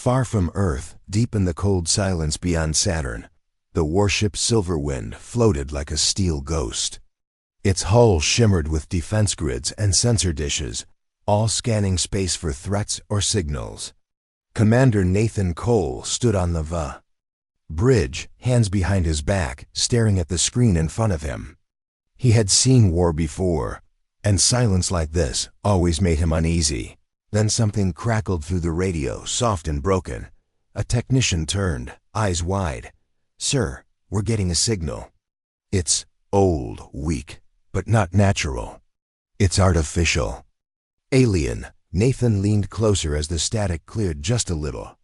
Far from Earth, deep in the cold silence beyond Saturn, the warship Silverwind floated like a steel ghost. Its hull shimmered with defense grids and sensor dishes, all scanning space for threats or signals. Commander Nathan Cole stood on the bridge, hands behind his back, staring at the screen in front of him. He had seen war before, and silence like this always made him uneasy. Then something crackled through the radio, soft and broken. A technician turned, eyes wide. "Sir, we're getting a signal." "It's old, weak, but not natural. It's artificial." "Alien." Nathan leaned closer as the static cleared just a little.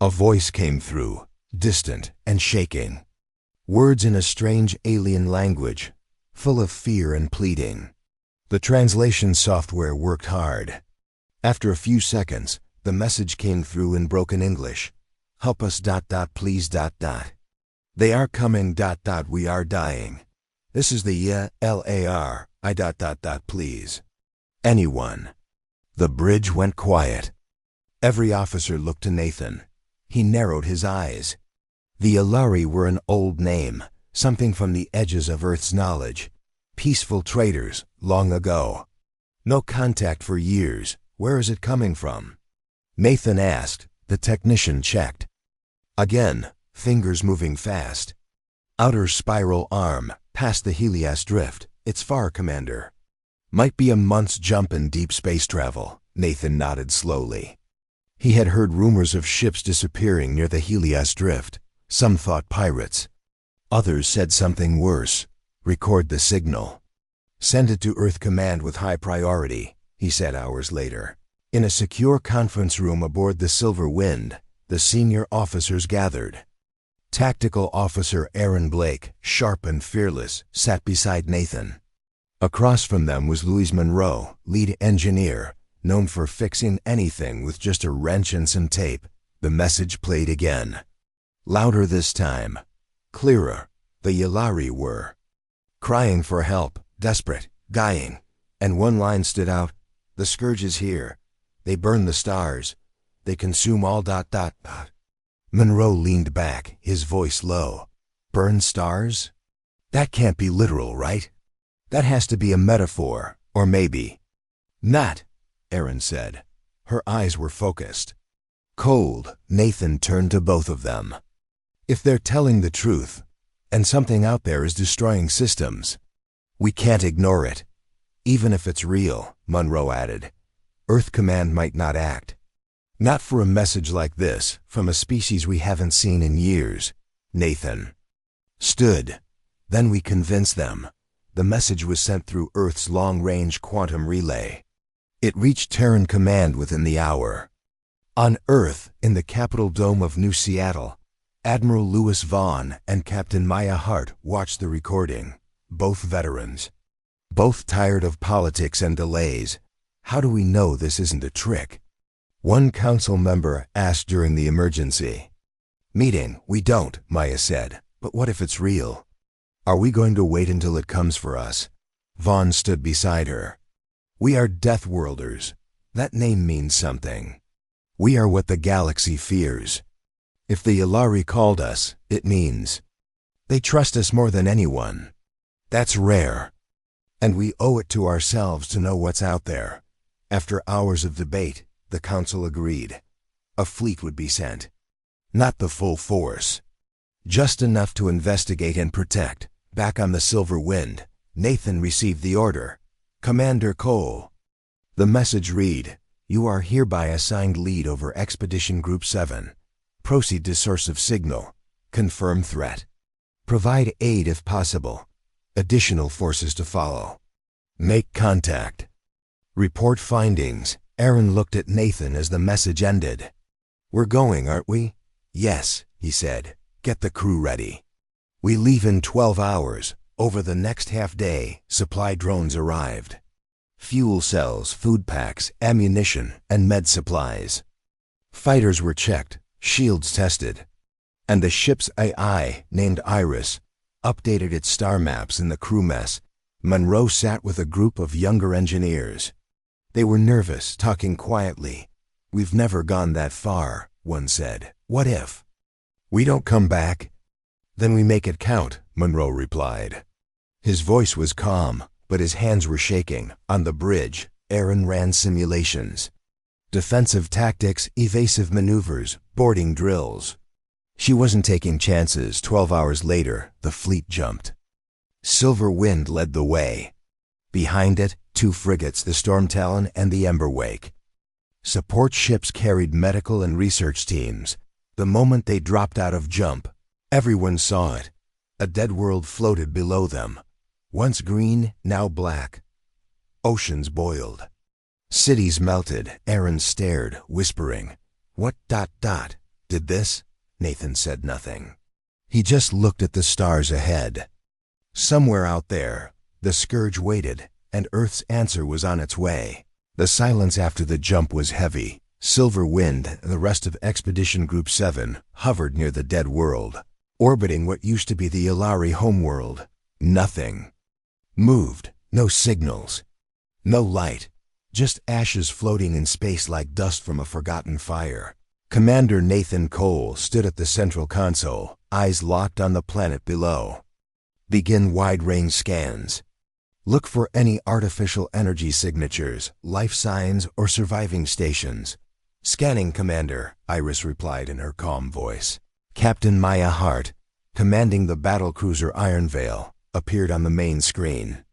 A voice came through, distant and shaking. Words in a strange alien language, full of fear and pleading. The translation software worked hard. After a few seconds, the message came through in broken English. "Help us ... please ... They are coming ... we are dying. This is the LAR please. Anyone." The bridge went quiet. Every officer looked to Nathan. He narrowed his eyes. The Yalari were an old name, something from the edges of Earth's knowledge. Peaceful traders, long ago. No contact for years. "Where is it coming from?" Nathan asked. The technician checked. Again, fingers moving fast. "Outer spiral arm, past the Helias drift. It's far, Commander." "Might be a month's jump in deep space travel," Nathan nodded slowly. He had heard rumors of ships disappearing near the Helias drift. Some thought pirates. Others said something worse. "Record the signal. Send it to Earth Command with high priority," he said hours later. In a secure conference room aboard the Silverwind, the senior officers gathered. Tactical Officer Aaron Blake, sharp and fearless, sat beside Nathan. Across from them was Louise Monroe, lead engineer, known for fixing anything with just a wrench and some tape. The message played again. Louder this time. Clearer. The Yalari were crying for help, desperate, dying. And one line stood out. "The scourge is here. They burn the stars. They consume all ... Monroe leaned back, his voice low. "Burn stars? That can't be literal, right? That has to be a metaphor, or maybe." "Not," Aaron said. Her eyes were focused. Cold, Nathan turned to both of them. "If they're telling the truth, and something out there is destroying systems, we can't ignore it. Even if it's real," Monroe added. "Earth Command might not act. Not for a message like this, from a species we haven't seen in years." Nathan stood. "Then we convince them." The message was sent through Earth's long-range quantum relay. It reached Terran Command within the hour. On Earth, in the Capitol Dome of New Seattle, Admiral Lewis Vaughn and Captain Maya Hart watched the recording. Both veterans. Both tired of politics and delays. "How do we know this isn't a trick?" One council member asked during the emergency meeting. "We don't," Maya said. "But what if it's real? Are we going to wait until it comes for us?" Vaughn stood beside her. "We are deathworlders. That name means something. We are what the galaxy fears. If the Yalari called us, it means they trust us more than anyone. That's rare. And we owe it to ourselves to know what's out there." After hours of debate, the council agreed. A fleet would be sent. Not the full force. Just enough to investigate and protect. Back on the Silverwind, Nathan received the order. "Commander Cole." The message read, "You are hereby assigned lead over Expedition Group 7. Proceed to source of signal. Confirm threat. Provide aid if possible. Additional forces to follow. Make contact. Report findings." Aaron looked at Nathan as the message ended. "We're going, aren't we?" "Yes," he said. "Get the crew ready. We leave in 12 hours. Over the next half day, supply drones arrived. Fuel cells, food packs, ammunition, and med supplies. Fighters were checked, shields tested. And the ship's AI, named Iris, updated its star maps in the crew mess. Monroe sat with a group of younger engineers. They were nervous, talking quietly. "We've never gone that far," one said. What if we don't come back? Then we make it count, Monroe replied. His voice was calm, but his hands were shaking. On the bridge, Aaron ran simulations. Defensive tactics, evasive maneuvers, boarding drills. She wasn't taking chances. 12 hours later, the fleet jumped. Silver Wind led the way. Behind it, 2 frigates, the Storm Talon and the Emberwake. Support ships carried medical and research teams. The moment they dropped out of jump, everyone saw it. A dead world floated below them. Once green, now black. Oceans boiled. Cities melted. Aaron stared, whispering, What ... Did this? Nathan said nothing. He just looked at the stars ahead. Somewhere out there, the Scourge waited, and Earth's answer was on its way. The silence after the jump was heavy. Silver Wind and the rest of Expedition Group 7 hovered near the dead world, orbiting what used to be the Yllari homeworld. Nothing moved, no signals, no light, just ashes floating in space like dust from a forgotten fire. Commander Nathan Cole stood at the central console, eyes locked on the planet below. Begin wide-range scans. Look for any artificial energy signatures, life signs, or surviving stations. Scanning, Commander, Iris replied in her calm voice. Captain Maya Hart, commanding the battlecruiser Ironvale, appeared on the main screen.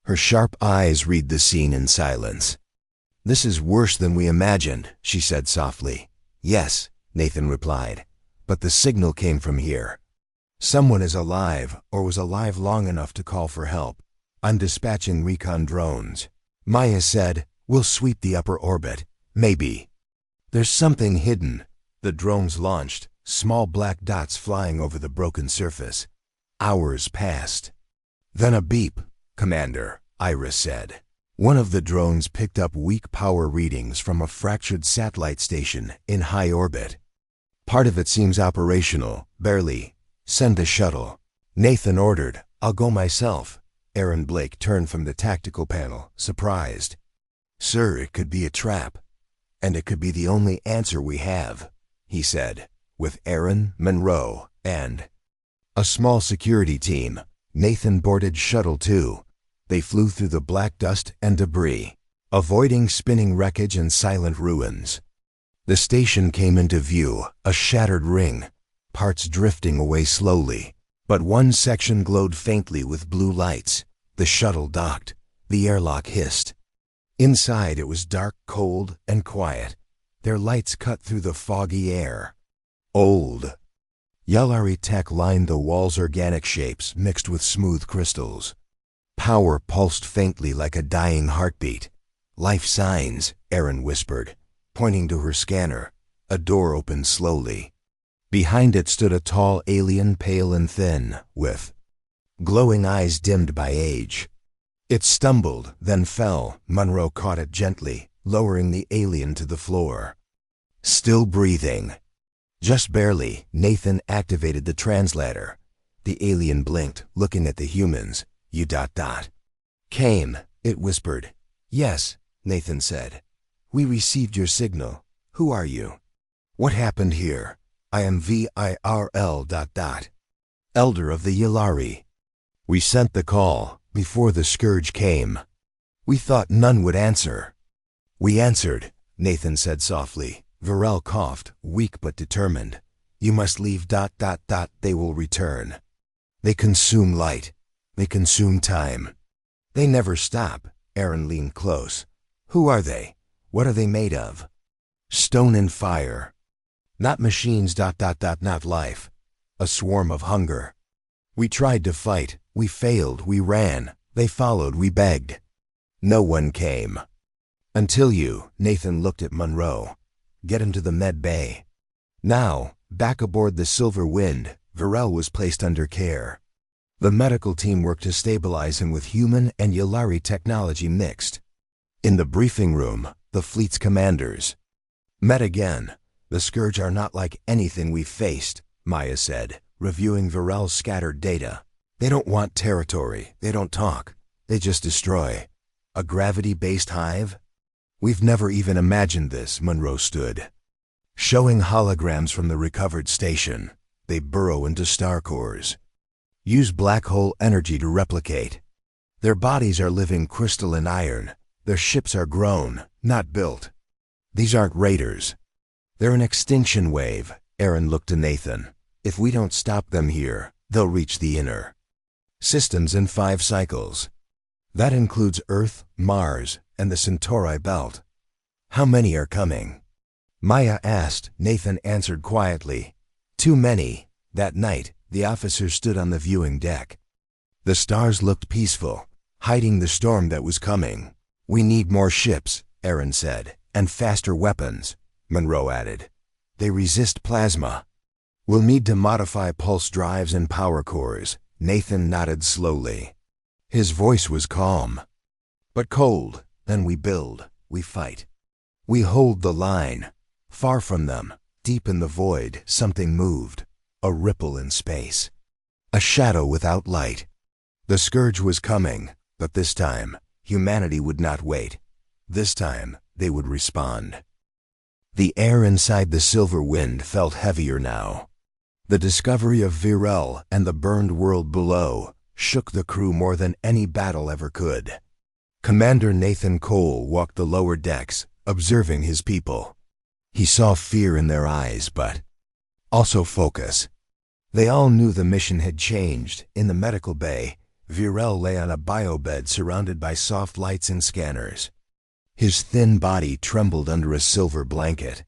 Her sharp eyes read the scene in silence. This is worse than we imagined, she said softly. Yes, Nathan replied, but the signal came from here. Someone is alive, or was alive long enough to call for help. I'm dispatching recon drones. Maya said, we'll sweep the upper orbit. Maybe. There's something hidden. The drones launched, small black dots flying over the broken surface. Hours passed. Then a beep, Commander, Iris said. One of the drones picked up weak power readings from a fractured satellite station in high orbit. Part of it seems operational, barely. Send the shuttle. Nathan ordered. I'll go myself. Aaron Blake turned from the tactical panel, surprised. Sir, it could be a trap. And it could be the only answer we have, he said, with Aaron, Monroe, and a small security team. Nathan boarded Shuttle 2. They flew through the black dust and debris, avoiding spinning wreckage and silent ruins. The station came into view, a shattered ring, parts drifting away slowly. But one section glowed faintly with blue lights. The shuttle docked. The airlock hissed. Inside it was dark, cold, and quiet. Their lights cut through the foggy air. Old. Yllari tech lined the walls, organic shapes mixed with smooth crystals. Power pulsed faintly like a dying heartbeat. Life signs, Aaron whispered, pointing to her scanner. A door opened slowly. Behind it stood a tall alien, pale and thin, with glowing eyes dimmed by age. It stumbled, then fell. Monroe caught it gently, lowering the alien to the floor. Still breathing. Just barely, Nathan activated the translator. The alien blinked, looking at the humans. You ... Came, it whispered. Yes, Nathan said. We received your signal. Who are you? What happened here? I am VIRL ... Elder of the Yllari. We sent the call before the Scourge came. We thought none would answer. We answered, Nathan said softly. Varel coughed, weak but determined. You must leave ... They will return. They consume light. They consume time. They never stop. Aaron leaned close. Who are they? What are they made of? Stone and fire. Not machines ... Not life. A swarm of hunger. We tried to fight. We failed. We ran. They followed. We begged. No one came. Until you, Nathan looked at Monroe. Get him to the med bay. Now, back aboard the Silver Wind, Varel was placed under care. The medical team worked to stabilize him with human and Yllari technology mixed. In the briefing room, the fleet's commanders met again. The Scourge are not like anything we've faced, Maya said, reviewing Varel's scattered data. They don't want territory. They don't talk. They just destroy. A gravity-based hive? We've never even imagined this, Monroe stood. Showing holograms from the recovered station, they burrow into star cores. Use black hole energy to replicate. Their bodies are living crystalline iron. Their ships are grown, not built. These aren't raiders. They're an extinction wave. Aaron looked to Nathan. If we don't stop them here, they'll reach the inner systems in 5 cycles. That includes Earth, Mars, and the Centauri belt. How many are coming? Maya asked. Nathan answered quietly. Too many. That night, the officers stood on the viewing deck. The stars looked peaceful, hiding the storm that was coming. We need more ships, Aaron said, and faster weapons, Monroe added. They resist plasma. We'll need to modify pulse drives and power cores. Nathan nodded slowly. His voice was calm, but cold. Then we build, we fight. We hold the line. Far from them, deep in the void, something moved. A ripple in space. A shadow without light. The scourge was coming, but this time, humanity would not wait. This time, they would respond. The air inside the silver wind felt heavier now. The discovery of Virel and the burned world below shook the crew more than any battle ever could. Commander Nathan Cole walked the lower decks, observing his people. He saw fear in their eyes, but also focus. They all knew the mission had changed. In the medical bay, Virel lay on a biobed surrounded by soft lights and scanners. His thin body trembled under a silver blanket.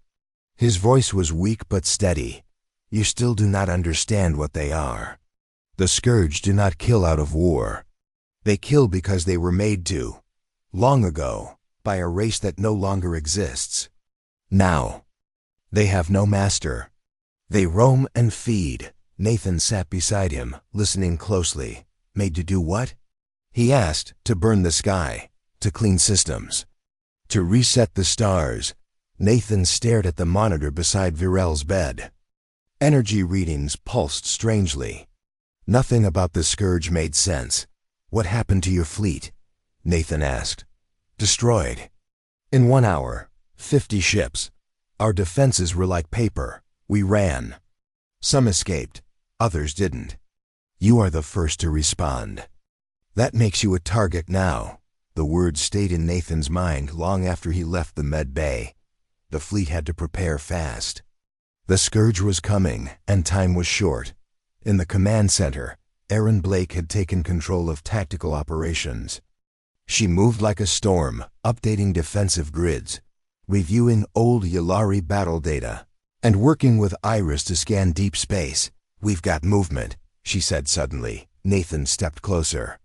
His voice was weak but steady. You still do not understand what they are. The Scourge do not kill out of war. They kill because they were made to. Long ago, by a race that no longer exists. Now, they have no master. They roam and feed. Nathan sat beside him, listening closely. Made to do what? He asked. To burn the sky, to clean systems, to reset the stars. Nathan stared at the monitor beside Virel's bed. Energy readings pulsed strangely. Nothing about the Scourge made sense. What happened to your fleet? Nathan asked. Destroyed. In 1 hour, 50 ships. Our defenses were like paper. We ran. Some escaped, others didn't. You are the first to respond. That makes you a target now. The words stayed in Nathan's mind long after he left the med bay. The fleet had to prepare fast. The Scourge was coming, and time was short. In the command center, Erin Blake had taken control of tactical operations. She moved like a storm, updating defensive grids, reviewing old Yulari battle data, and working with Iris to scan deep space. We've got movement, she said suddenly. Nathan stepped closer.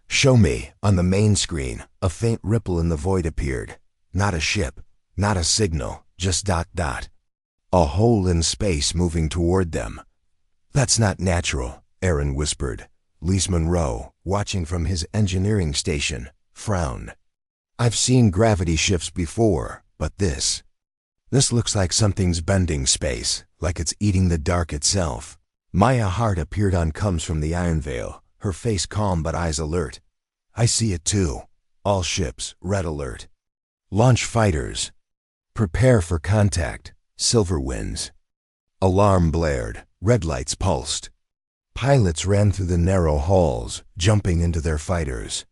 Show me. On the main screen, a faint ripple in the void appeared. Not a ship, not a signal, just ... A hole in space moving toward them. That's not natural, Aaron whispered. Lise Monroe, watching from his engineering station, frowned. I've seen gravity shifts before, but this looks like something's bending space, like it's eating the dark itself. Maya Hart appeared on comes from the Iron Veil, her face calm but eyes alert. I see it too. All ships, red alert. Launch fighters. Prepare for contact. Silver winds. Alarm blared. Red lights pulsed. Pilots ran through the narrow halls, jumping into their fighters.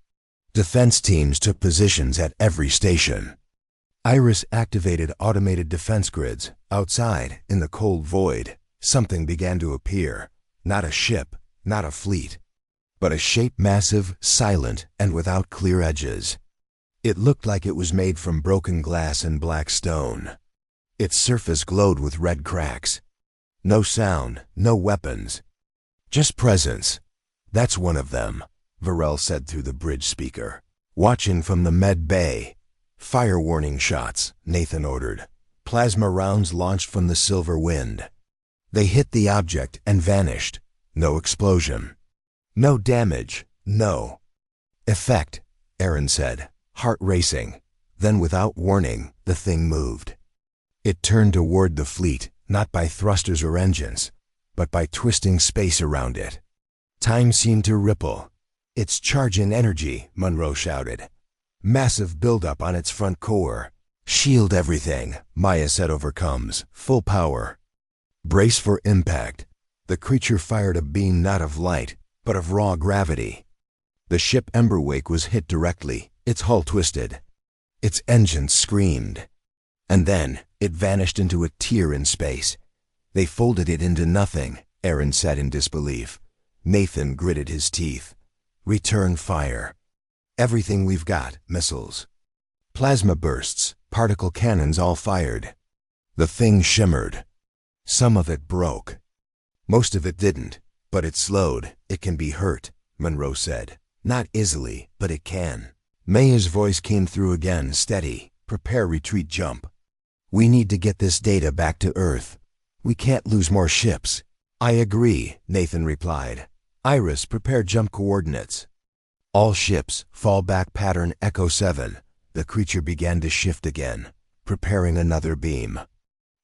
Defense teams took positions at every station. Iris activated automated defense grids. Outside, in the cold void, something began to appear. Not a ship, not a fleet, but a shape massive, silent, and without clear edges. It looked like it was made from broken glass and black stone. Its surface glowed with red cracks. No sound, no weapons. Just presence. That's one of them, Virel said through the bridge speaker. Watching from the med bay. Fire warning shots, Nathan ordered. Plasma rounds launched from the silver wind. They hit the object and vanished. No explosion. No damage. No effect, Aaron said, heart racing. Then without warning, the thing moved. It turned toward the fleet, not by thrusters or engines, but by twisting space around it. Time seemed to ripple. It's charging energy, Monroe shouted. Massive buildup on its front core. Shield everything, Maya said over comms, full power. Brace for impact. The creature fired a beam not of light, but of raw gravity. The ship Emberwake was hit directly, its hull twisted. Its engines screamed. And then, it vanished into a tear in space. They folded it into nothing, Aaron said in disbelief. Nathan gritted his teeth. Return fire. Everything we've got, missiles. Plasma bursts, particle cannons all fired. The thing shimmered. Some of it broke. Most of it didn't, but it slowed. It can be hurt, Monroe said. Not easily, but it can. Maya's voice came through again, steady. Prepare retreat jump. We need to get this data back to Earth. We can't lose more ships. I agree, Nathan replied. Iris, prepare jump coordinates. All ships, fallback pattern Echo 7. The creature began to shift again, preparing another beam.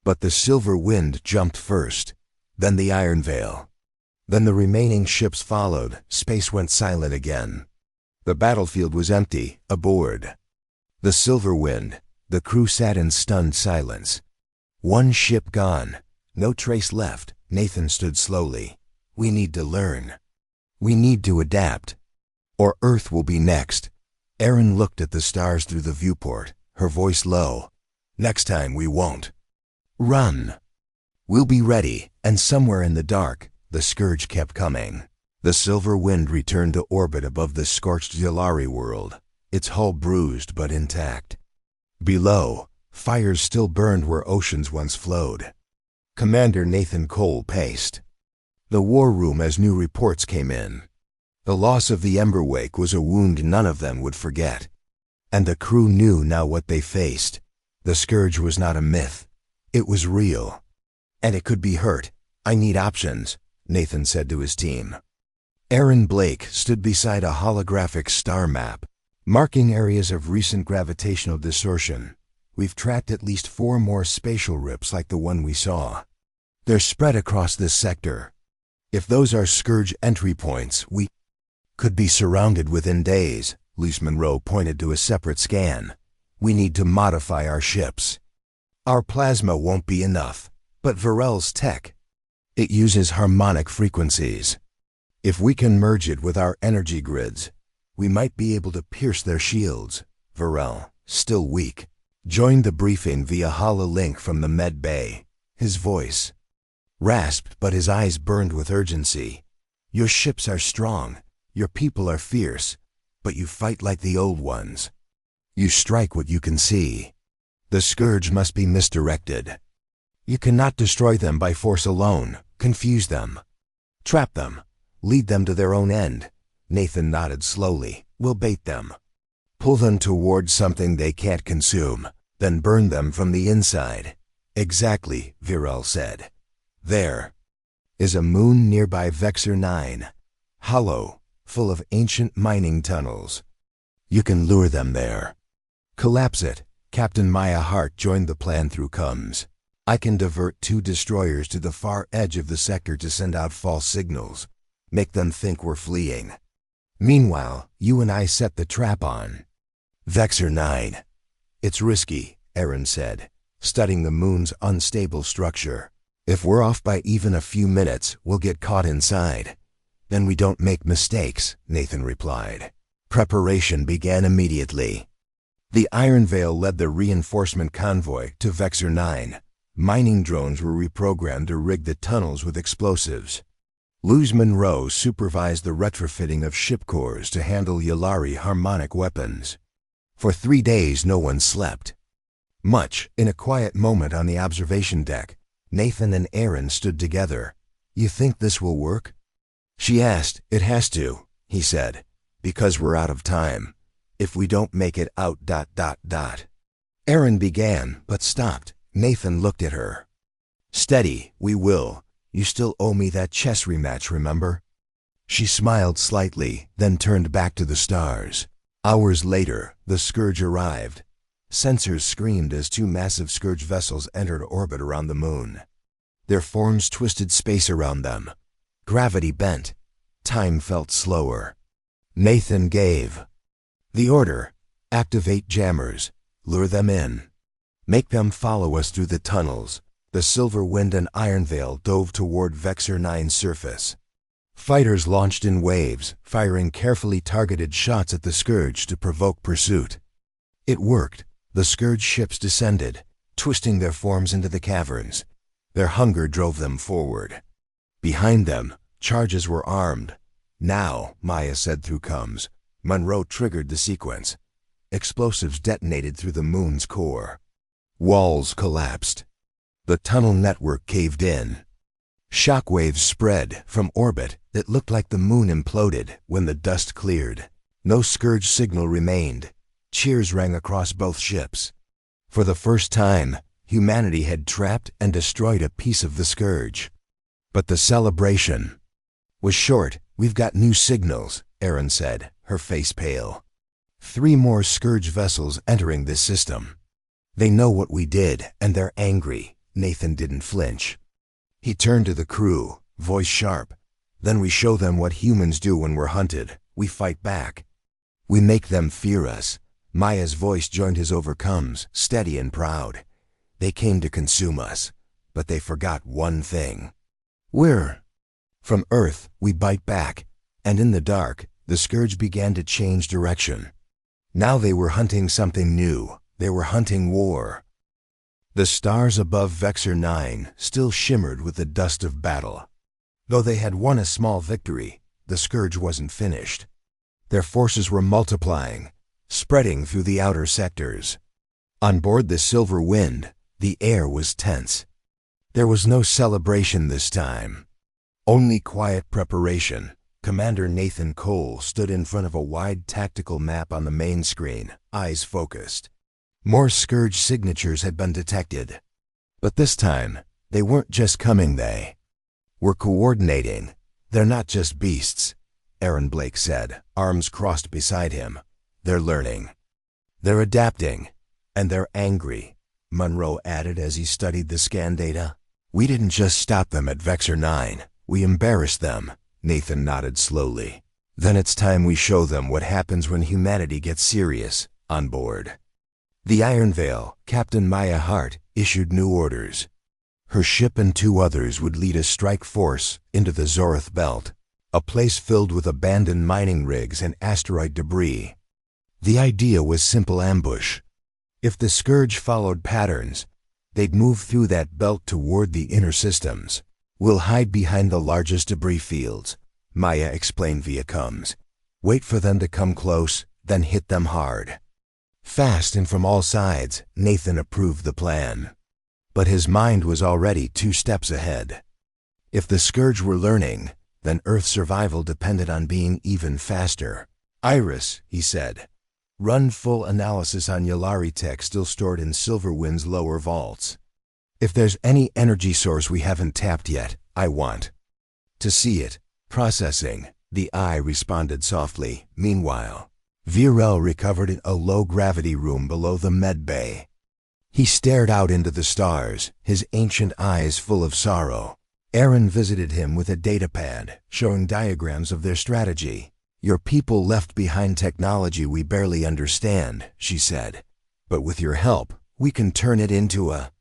But the Silver Wind jumped first, then the Iron Veil. Then the remaining ships followed. Space went silent again. The battlefield was empty, aboard. The Silver Wind. The crew sat in stunned silence. One ship gone. No trace left. Nathan stood slowly. We need to learn. We need to adapt. Or Earth will be next. Erin looked at the stars through the viewport, her voice low. Next time we won't. Run. We'll be ready, and somewhere in the dark, the scourge kept coming. The Silver Wind returned to orbit above the scorched Yalari world, its hull bruised but intact. Below, fires still burned where oceans once flowed. Commander Nathan Cole paced the war room as new reports came in. The loss of the Emberwake was a wound none of them would forget. And the crew knew now what they faced. The scourge was not a myth. It was real. And it could be hurt. I need options, Nathan said to his team. Aaron Blake stood beside a holographic star map, marking areas of recent gravitational distortion. We've tracked at least 4 more spatial rips like the one we saw. They're spread across this sector. If those are scourge entry points, we could be surrounded within days. Luce Monroe pointed to a separate scan. We need to modify our ships. Our plasma won't be enough, but Varel's tech. It uses harmonic frequencies. If we can merge it with our energy grids, we might be able to pierce their shields. Varel, still weak, joined the briefing via hololink from the med bay. His voice rasped, but his eyes burned with urgency. Your ships are strong, your people are fierce, but you fight like the old ones. You strike what you can see. The scourge must be misdirected. You cannot destroy them by force alone, confuse them, trap them, lead them to their own end. Nathan nodded slowly. We'll bait them. Pull them towards something they can't consume, then burn them from the inside. Exactly, Virel said. There is a moon nearby Vexor 9, hollow, full of ancient mining tunnels. You can lure them there. Collapse it. Captain Maya Hart joined the plan through comms. I can divert 2 destroyers to the far edge of the sector to send out false signals. Make them think we're fleeing. Meanwhile, you and I set the trap on Vexor 9. It's risky, Aaron said, studying the moon's unstable structure. If we're off by even a few minutes, we'll get caught inside. Then we don't make mistakes, Nathan replied. Preparation began immediately. The Iron Veil led the reinforcement convoy to Vexor 9. Mining drones were reprogrammed to rig the tunnels with explosives. Luz Monroe supervised the retrofitting of ship cores to handle Yalari harmonic weapons. For 3 days no one slept. Much in a quiet moment on the observation deck, Nathan and Aaron stood together. You think this will work? She asked. It has to, he said, because we're out of time. If we don't make it out ... Aaron began, but stopped. Nathan looked at her. Steady, we will. You still owe me that chess rematch, remember? She smiled slightly, then turned back to the stars. Hours later, the Scourge arrived. Sensors screamed as 2 massive Scourge vessels entered orbit around the moon. Their forms twisted space around them. Gravity bent. Time felt slower. Nathan gave the order. Activate jammers. Lure them in. Make them follow us through the tunnels. The Silver Wind and Ironveil dove toward Vexor 9's surface. Fighters launched in waves, firing carefully targeted shots at the Scourge to provoke pursuit. It worked. The Scourge ships descended, twisting their forms into the caverns. Their hunger drove them forward. Behind them, charges were armed. Now, Maya said through comms. Monroe triggered the sequence. Explosives detonated through the moon's core. Walls collapsed. The tunnel network caved in. Shockwaves spread. From orbit, it looked like the moon imploded when the dust cleared. No Scourge signal remained. Cheers rang across both ships. For the first time, humanity had trapped and destroyed a piece of the Scourge. But the celebration was short. "We've got new signals," Erin said, her face pale. 3 more Scourge vessels entering this system. "They know what we did, and they're angry." Nathan didn't flinch. He turned to the crew, voice sharp. "Then we show them what humans do when we're hunted. We fight back. We make them fear us." Maya's voice joined his overcomes, steady and proud. "They came to consume us, but they forgot one thing. We're from Earth. We bite back." And in the dark, the Scourge began to change direction. Now they were hunting something new. They were hunting war. The stars above Vexor 9 still shimmered with the dust of battle. Though they had won a small victory, the Scourge wasn't finished. Their forces were multiplying, spreading through the outer sectors. On board the Silver Wind, the air was tense. There was no celebration this time. Only quiet preparation. Commander Nathan Cole stood in front of a wide tactical map on the main screen, eyes focused. More Scourge signatures had been detected. But this time, they weren't just coming, they were coordinating. "They're not just beasts," Aaron Blake said, arms crossed beside him. "They're learning. They're adapting. And they're angry," Monroe added as he studied the scan data. "We didn't just stop them at Vexor 9. We embarrassed them," Nathan nodded slowly. "Then it's time we show them what happens when humanity gets serious on board." The Ironveil, Captain Maya Hart, issued new orders. Her ship and 2 others would lead a strike force into the Zorith Belt, a place filled with abandoned mining rigs and asteroid debris. The idea was simple ambush. If the Scourge followed patterns, they'd move through that belt toward the inner systems. "We'll hide behind the largest debris fields," Maya explained via comms. "Wait for them to come close, then hit them hard." Fast and from all sides, Nathan approved the plan. But his mind was already 2 steps ahead. If the Scourge were learning, then Earth's survival depended on being even faster. "Iris," he said, "run full analysis on Yllari tech still stored in Silverwind's lower vaults. If there's any energy source we haven't tapped yet, I want to see it." "Processing," the eye responded softly. Meanwhile, Virel recovered in a low-gravity room below the med bay. He stared out into the stars, his ancient eyes full of sorrow. Aaron visited him with a datapad, showing diagrams of their strategy. "Your people left behind technology we barely understand," she said. "But with your help, we can turn it into a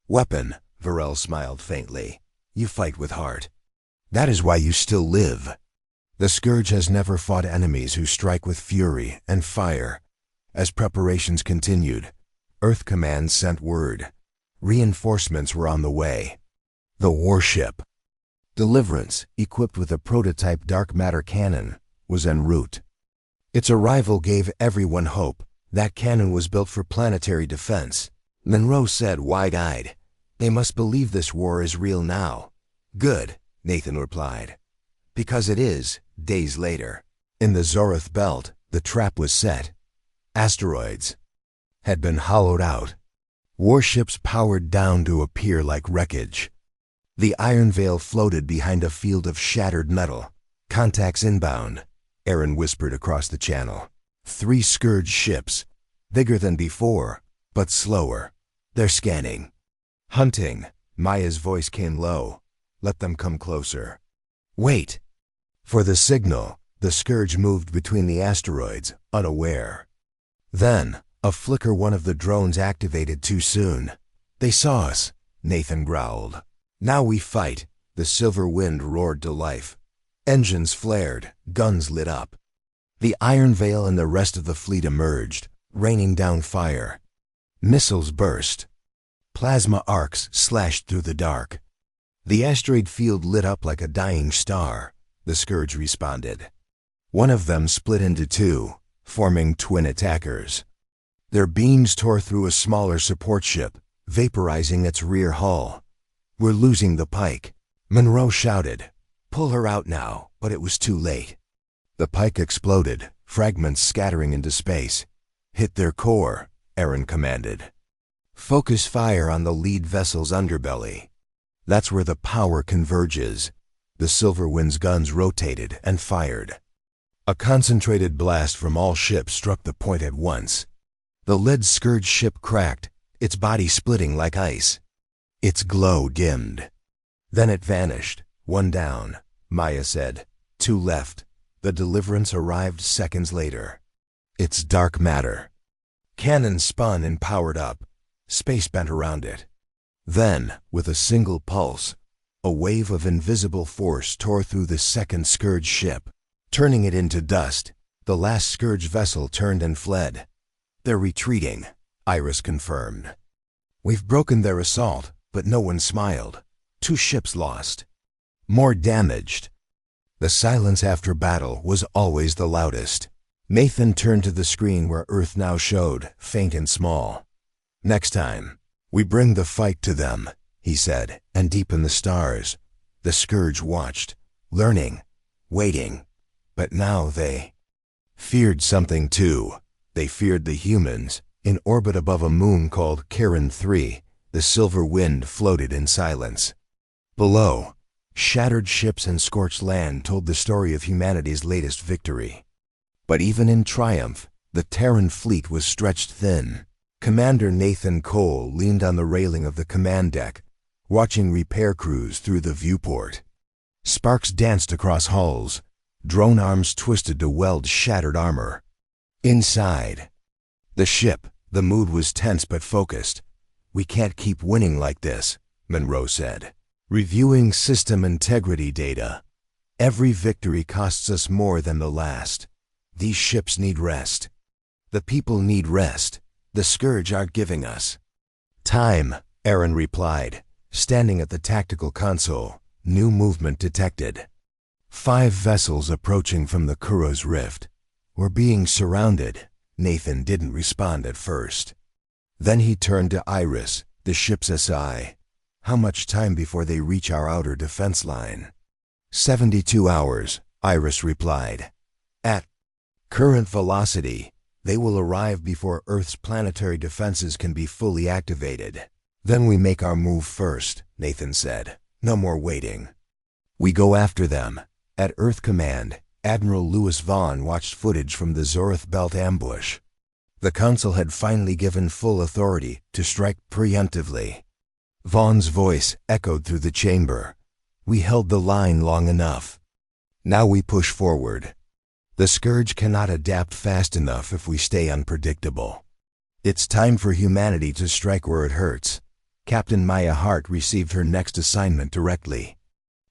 weapon." Virel smiled faintly. "You fight with heart. That is why you still live." The Scourge has never fought enemies who strike with fury and fire. As preparations continued, Earth Command sent word. Reinforcements were on the way. The warship, Deliverance, equipped with a prototype dark matter cannon, was en route. Its arrival gave everyone hope. That cannon was built for planetary defense. Monroe said, wide-eyed, "They must believe this war is real now." "Good," Nathan replied. "Because it is." Days later, in the Zorith Belt, the trap was set. Asteroids had been hollowed out. Warships powered down to appear like wreckage. The Ironveil floated behind a field of shattered metal. "Contacts inbound," Aaron whispered across the channel. 3 Scourge ships, bigger than before, but slower. "They're scanning." "Hunting." Maya's voice came low. "Let them come closer." "Wait." For the signal, the Scourge moved between the asteroids, unaware. Then, A flicker, one of the drones activated too soon. They saw us, Nathan growled. Now we fight. The silver wind roared to life. Engines flared, guns lit up. The Iron Veil and the rest of the fleet emerged, raining down fire. Missiles burst. Plasma arcs slashed through the dark. The asteroid field lit up like a dying star. The Scourge responded. One of them split into two, forming twin attackers. Their beams tore through a smaller support ship, vaporizing its rear hull. "We're losing the Pike," Monroe shouted. "Pull her out now," but it was too late. The Pike exploded, fragments scattering into space. "Hit their core," Aaron commanded. "Focus fire on the lead vessel's underbelly. That's where the power converges." The Silver Wind's guns rotated and fired. A concentrated blast from all ships struck the point at once. The lead Scourge ship cracked, its body splitting like ice. Its glow dimmed. Then it vanished. "One down," Maya said. "Two left." The Deliverance arrived seconds later. "It's dark matter." Cannons spun and powered up. Space bent around it. Then, with a single pulse, a wave of invisible force tore through the second Scourge ship, turning it into dust. The last Scourge vessel turned and fled. "They're retreating," Iris confirmed. "We've broken their assault, but no one smiled. 2 ships lost. More damaged." The silence after battle was always the loudest. Nathan turned to the screen where Earth now showed, faint and small. "Next time, we bring the fight to them," he said, and deep in the stars, the Scourge watched, learning, waiting. But now they feared something too. They feared the humans. In orbit above a moon called Charon 3, the Silver Wind floated in silence. Below, shattered ships and scorched land told the story of humanity's latest victory. But even in triumph, the Terran fleet was stretched thin. Commander Nathan Cole leaned on the railing of the command deck, watching repair crews through the viewport. Sparks danced across hulls. Drone arms twisted to weld shattered armor. Inside the ship, the mood was tense but focused. "We can't keep winning like this," Monroe said, reviewing system integrity data. "Every victory costs us more than the last. These ships need rest. The people need rest. The Scourge aren't giving us time," Aaron replied, standing at the tactical console. New movement detected. 5 vessels approaching from the Kuro's Rift. "We're being surrounded." Nathan didn't respond at first. Then he turned to Iris, the ship's SI. "How much time before they reach our outer defense line?" 72 hours, Iris replied. "At current velocity, they will arrive before Earth's planetary defenses can be fully activated. Then we make our move first," Nathan said. "No more waiting. We go after them." At Earth Command, Admiral Louis Vaughn watched footage from the Zorith Belt ambush. The Council had finally given full authority to strike preemptively. Vaughn's voice echoed through the chamber. "We held the line long enough. Now we push forward. The Scourge cannot adapt fast enough if we stay unpredictable. It's time for humanity to strike where it hurts." Captain Maya Hart received her next assignment directly.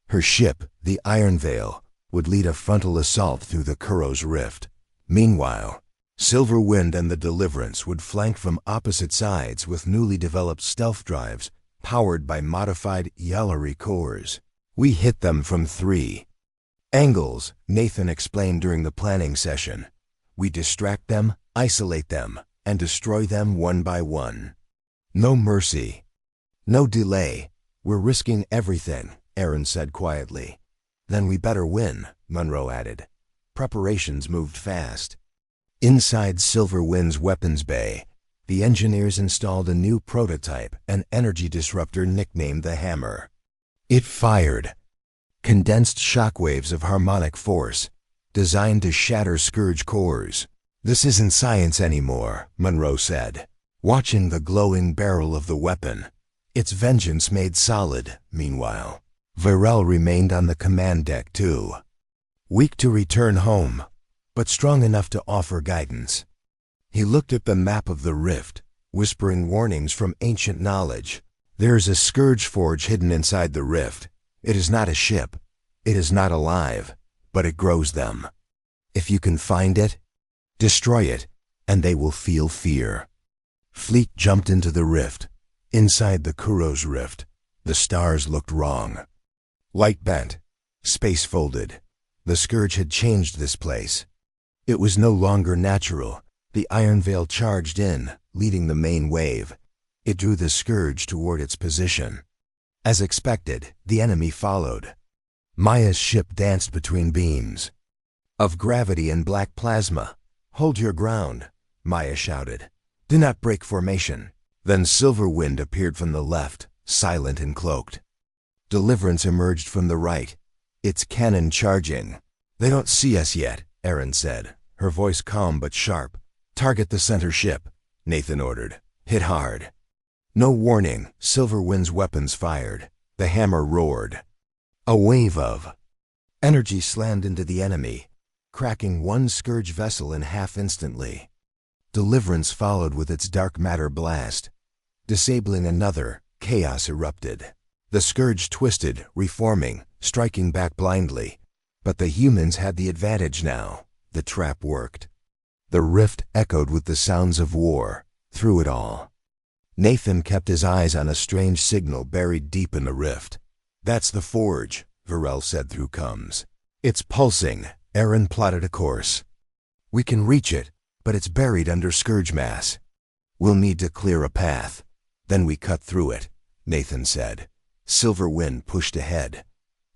Her ship, the Iron Veil, would lead a frontal assault through the Kuro's Rift. Meanwhile, Silver Wind and the Deliverance would flank from opposite sides with newly developed stealth drives powered by modified Yalari cores. "We hit them from 3 angles," Nathan explained during the planning session. "We distract them, isolate them, and destroy them one by one. No mercy. No delay. We're risking everything," Aaron said quietly. "Then we better win," Monroe added. Preparations moved fast. Inside Silver Wind's weapons bay, the engineers installed a new prototype, an energy disruptor nicknamed the Hammer. It fired condensed shockwaves of harmonic force, designed to shatter Scourge cores. "This isn't science anymore," Monroe said, watching the glowing barrel of the weapon. Its vengeance made solid. Meanwhile, Virel remained on the command deck too. Weak to return home, but strong enough to offer guidance. He looked at the map of the rift, whispering warnings from ancient knowledge. There is a scourge forge hidden inside the rift. It is not a ship. It is not alive, but it grows them. If you can find it, destroy it, and they will feel fear. Fleet jumped into the rift. Inside the Kuros rift, the stars looked wrong. Light bent, space folded. The scourge had changed this place. It was no longer natural. The iron veil charged in, leading the main wave. It drew the scourge toward its position. As expected, the enemy followed. Maya's ship danced between beams of gravity and black plasma. "Hold your ground," Maya shouted. "Do not break formation." Then Silverwind appeared from the left, silent and cloaked. Deliverance emerged from the right, its cannon charging. "They don't see us yet," Erin said, her voice calm but sharp. "Target the center ship," Nathan ordered. "Hit hard." No warning, Silverwind's weapons fired. The hammer roared. A wave of energy slammed into the enemy, cracking one scourge vessel in half instantly. Deliverance followed with its dark matter blast. Disabling another, chaos erupted. The scourge twisted, reforming, striking back blindly. But the humans had the advantage now. The trap worked. The rift echoed with the sounds of war, through it all. Nathan kept his eyes on a strange signal buried deep in the rift. "That's the forge," Varel said through comms. "It's pulsing." Erin plotted a course. "We can reach it, but it's buried under scourge mass. We'll need to clear a path. Then we cut through it," Nathan said. Silverwind pushed ahead.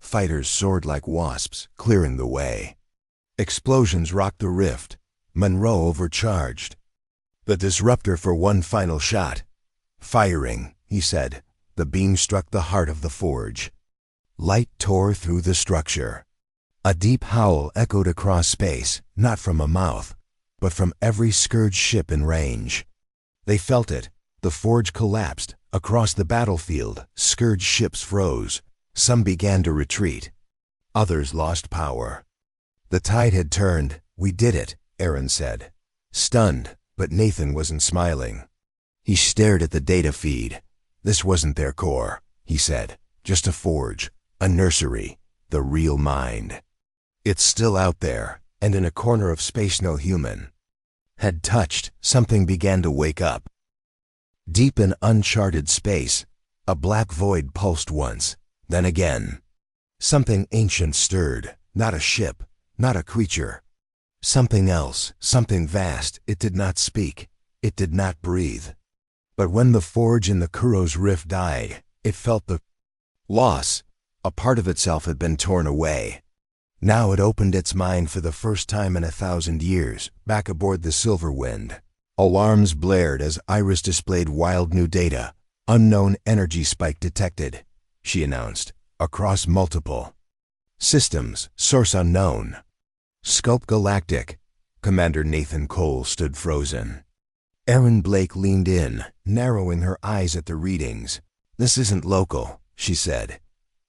Fighters soared like wasps, clearing the way. Explosions rocked the rift. Monroe overcharged. "The disruptor for one final shot." "Firing," he said. The beam struck the heart of the forge. Light tore through the structure. A deep howl echoed across space, not from a mouth, but from every scourge ship in range. They felt it. The forge collapsed. Across the battlefield, scourge ships froze. Some began to retreat. Others lost power. The tide had turned. "We did it," Erin said. Stunned, but Nathan wasn't smiling. He stared at the data feed. "This wasn't their core," he said. "Just a forge, a nursery, the real mind. It's still out there, and in a corner of space no human had touched." Something began to wake up. Deep in uncharted space, a black void pulsed once, then again. Something ancient stirred, not a ship, not a creature. Something else, something vast. It did not speak, it did not breathe. But when the forge in the Kuros rift died, it felt the loss. A part of itself had been torn away. Now it opened its mind for the first time in 1,000 years, back aboard the Silverwind. Alarms blared as Iris displayed wild new data. "Unknown energy spike detected," she announced, "across multiple systems, source unknown." "Sculpt Galactic." Commander Nathan Cole stood frozen. Erin Blake leaned in, narrowing her eyes at the readings. "This isn't local," she said.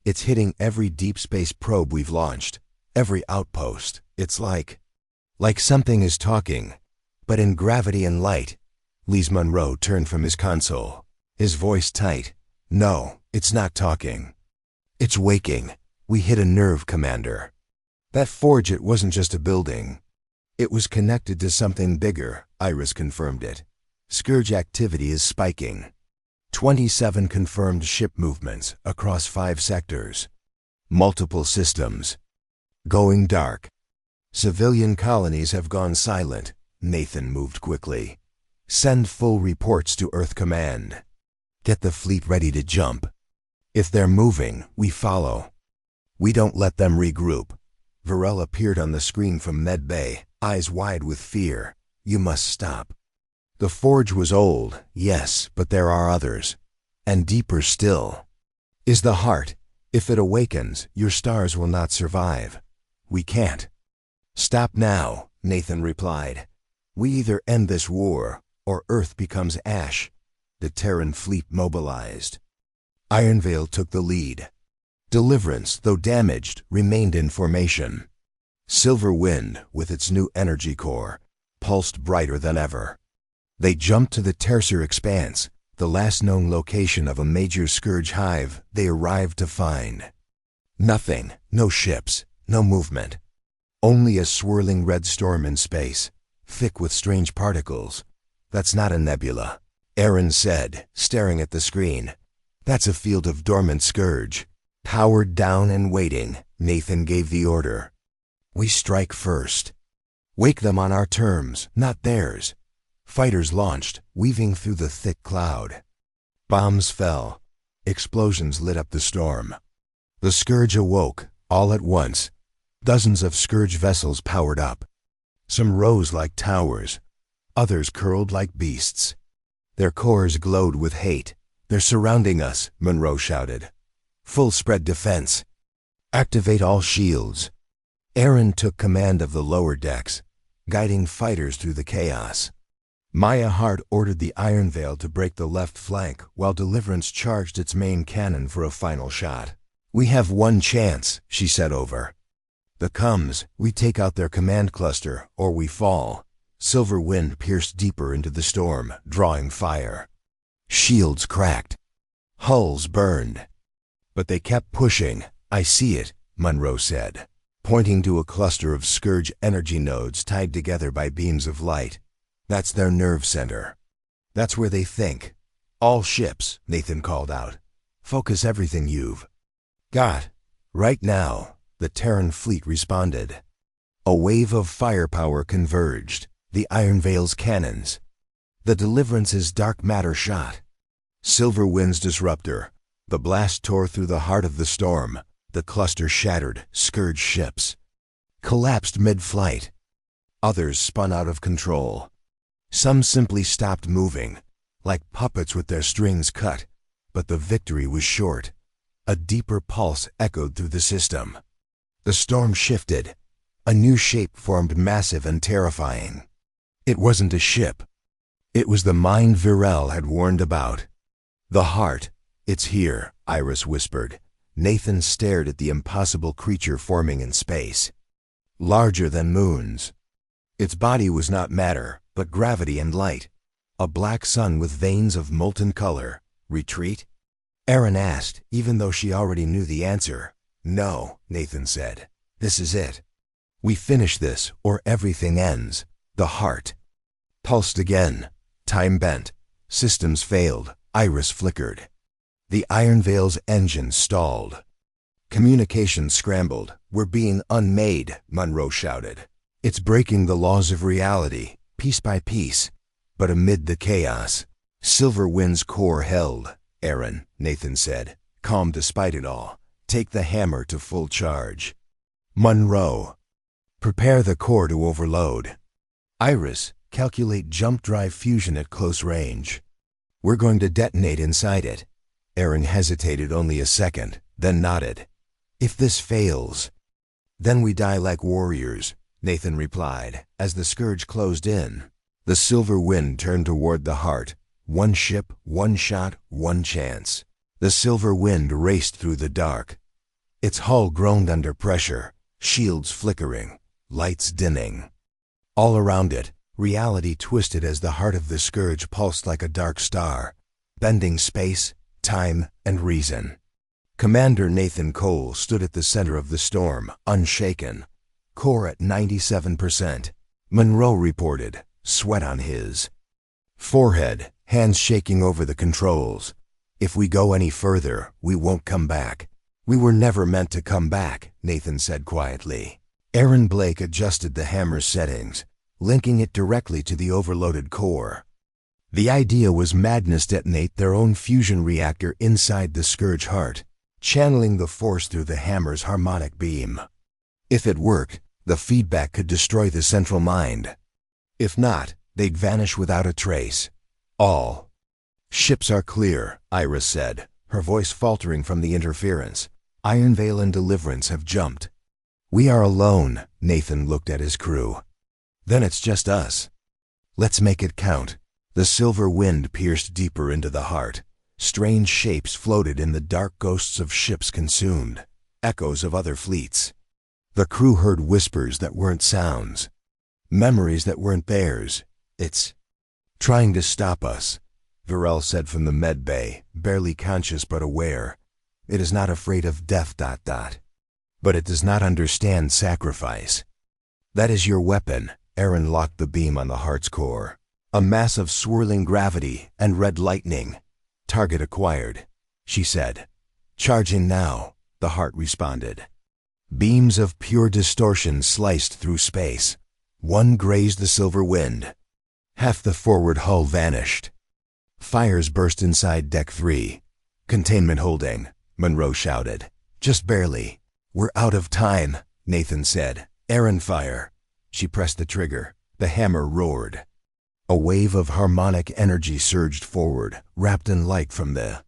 "It's hitting every deep space probe we've launched, every outpost. It's like something is talking, but in gravity and light." Lise Monroe turned from his console, his voice tight. "No, it's not talking. It's waking. We hit a nerve, Commander. That forge, it wasn't just a building. It was connected to something bigger." Iris confirmed it. "Scourge activity is spiking. 27 confirmed ship movements across 5 sectors. Multiple systems going dark. Civilian colonies have gone silent." Nathan moved quickly. "Send full reports to Earth Command. Get the fleet ready to jump. If they're moving, we follow. We don't let them regroup." Varel appeared on the screen from Med Bay, eyes wide with fear. "You must stop." The forge was old, yes, but there are others. And deeper still is the heart. If it awakens, your stars will not survive. We can't stop now, Nathan replied. We either end this war, or Earth becomes ash. The Terran fleet mobilized. Ironvale took the lead. Deliverance, though damaged, remained in formation. Silverwind, with its new energy core, pulsed brighter than ever. They jumped to the Tercer Expanse, the last known location of a major scourge hive they arrived to find. Nothing, no ships, no movement. Only a swirling red storm in space, thick with strange particles. That's not a nebula, Aaron said, staring at the screen. That's a field of dormant scourge. Powered down and waiting, Nathan gave the order. We strike first. Wake them on our terms, not theirs. Fighters launched, weaving through the thick cloud. Bombs fell. Explosions lit up the storm. The scourge awoke, all at once. Dozens of scourge vessels powered up. Some rose like towers. Others curled like beasts. Their cores glowed with hate. They're surrounding us, Monroe shouted. Full spread defense. Activate all shields. Aaron took command of the lower decks, guiding fighters through the chaos. Maya Hart ordered the Iron Veil to break the left flank while Deliverance charged its main cannon for a final shot. We have one chance, she said over. The comes, we take out their command cluster, or we fall. Silver Wind pierced deeper into the storm, drawing fire. Shields cracked. Hulls burned. But they kept pushing. I see it, Monroe said, pointing to a cluster of scourge energy nodes tied together by beams of light. That's their nerve center. That's where they think. All ships, Nathan called out. Focus everything you've got. Right now, the Terran fleet responded. A wave of firepower converged, the Iron Veil's cannons. The Deliverance's dark matter shot. Silver Wind's disruptor. The blast tore through the heart of the storm. The cluster shattered, scourge ships. Collapsed mid-flight. Others spun out of control. Some simply stopped moving, like puppets with their strings cut. But the victory was short. A deeper pulse echoed through the system. The storm shifted. A new shape formed, massive and terrifying. It wasn't a ship. It was the mind Virel had warned about. The heart. It's here, Iris whispered. Nathan stared at the impossible creature forming in space. Larger than moons. Its body was not matter, but gravity and light. A black sun with veins of molten color. Retreat? Aaron asked, even though she already knew the answer. No, Nathan said. This is it. We finish this, or everything ends. The heart. Pulsed again. Time bent. Systems failed. Iris flickered. The Iron Veil's engine stalled. Communication scrambled. We're being unmade, Monroe shouted. It's breaking the laws of reality, piece by piece. But amid the chaos, Silver Wind's core held. Aaron, Nathan said, calm despite it all. Take the hammer to full charge. Monroe. Prepare the core to overload. Iris, calculate jump drive fusion at close range. We're going to detonate inside it. Aaron hesitated only a second, then nodded. If this fails, then we die like warriors, Nathan replied, as the scourge closed in. The Silver Wind turned toward the heart. One ship, one shot, one chance. The Silver Wind raced through the dark. Its hull groaned under pressure, shields flickering, lights dimming. All around it, reality twisted as the heart of the scourge pulsed like a dark star, bending space, time, and reason. Commander Nathan Cole stood at the center of the storm, unshaken. Core at 97%. Monroe reported, sweat on his forehead, hands shaking over the controls. If we go any further, we won't come back. We were never meant to come back, Nathan said quietly. Aaron Blake adjusted the hammer's settings, linking it directly to the overloaded core. The idea was Madness detonate their own fusion reactor inside the scourge heart, channeling the force through the hammer's harmonic beam. If it worked, the feedback could destroy the central mind. If not, they'd vanish without a trace. All ships are clear, Iris said, her voice faltering from the interference. Iron Veil and Deliverance have jumped. We are alone, Nathan looked at his crew. Then it's just us. Let's make it count. The Silver Wind pierced deeper into the heart. Strange shapes floated in the dark, ghosts of ships consumed, echoes of other fleets. The crew heard whispers that weren't sounds, memories that weren't theirs. It's Trying to stop us, Varel said from the med bay, barely conscious but aware. It is not afraid of death. But it does not understand sacrifice. That is your weapon. Aaron locked the beam on the heart's core. A mass of swirling gravity and red lightning. Target acquired, she said. Charging now, the heart responded. Beams of pure distortion sliced through space. One grazed the silver wind. Half the forward hull vanished. Fires burst inside Deck 3. Containment holding, Monroe shouted. Just barely. We're out of time, Nathan said. Aaron, fire. She pressed the trigger. The hammer roared. A wave of harmonic energy surged forward, wrapped in light from the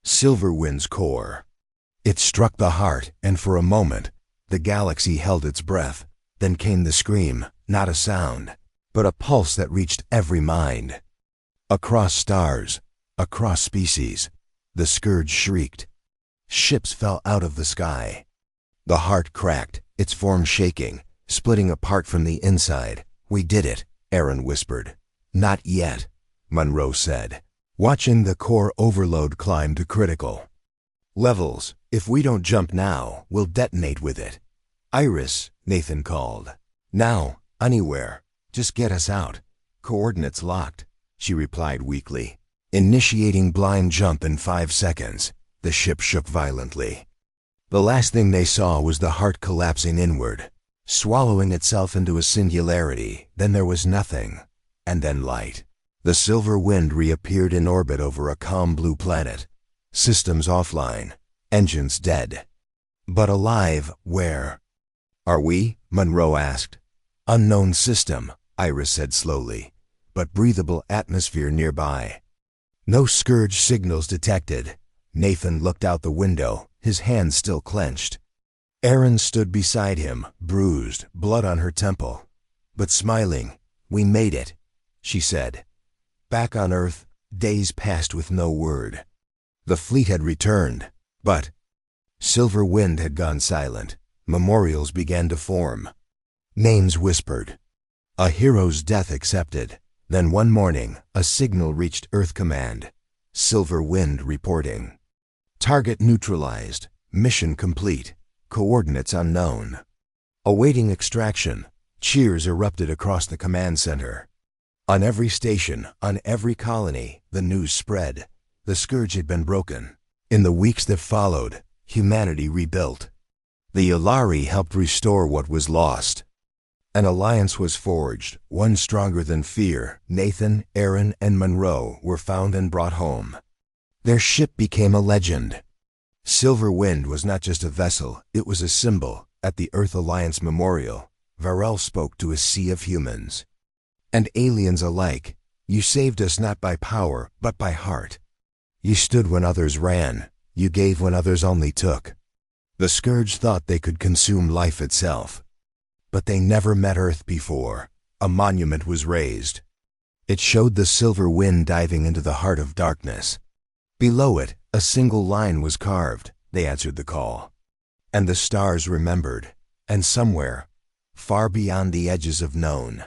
silver wind's core. It struck the heart, and for a moment, the galaxy held its breath. Then came the scream, not a sound, but a pulse that reached every mind. Across stars, across species, the scourge shrieked. Ships fell out of the sky. The heart cracked, its form shaking, splitting apart from the inside. We did it, Aaron whispered. Not yet, Monroe said, watching the core overload climb to critical levels. If we don't jump now, we'll detonate with it. Iris, Nathan called. Now, anywhere. Just get us out. Coordinates locked, she replied weakly. Initiating blind jump in 5 seconds. The ship shook violently. The last thing they saw was the heart collapsing inward, swallowing itself into a singularity. Then there was nothing, and then light. The silver wind reappeared in orbit over a calm blue planet. Systems offline, engines dead. But alive, where? Are we? Monroe asked. Unknown system, Iris said slowly, but breathable atmosphere nearby. No scourge signals detected. Nathan looked out the window, his hands still clenched. Aaron stood beside him, bruised, blood on her temple, but smiling. We made it, she said. Back on Earth, days passed with no word. The fleet had returned, but Silver Wind had gone silent. Memorials began to form. Names whispered. A hero's death accepted. Then one morning, a signal reached Earth Command. Silver Wind reporting. Target neutralized. Mission complete. Coordinates unknown. Awaiting extraction. Cheers erupted across the command center. On every station, on every colony, the news spread. The scourge had been broken. In the weeks that followed, humanity rebuilt. The Yulari helped restore what was lost. An alliance was forged, one stronger than fear. Nathan, Aaron, and Monroe were found and brought home. Their ship became a legend. Silver Wind was not just a vessel, it was a symbol. At the Earth Alliance Memorial, Varel spoke to a sea of humans. And aliens alike, you saved us not by power, but by heart. You stood when others ran, you gave when others only took. The scourge thought they could consume life itself. But they never met Earth before. A monument was raised. It showed the silver wind diving into the heart of darkness. Below it, a single line was carved. They answered the call. And the stars remembered. And somewhere, far beyond the edges of known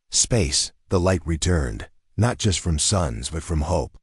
space, the light returned, not just from suns, but from hope.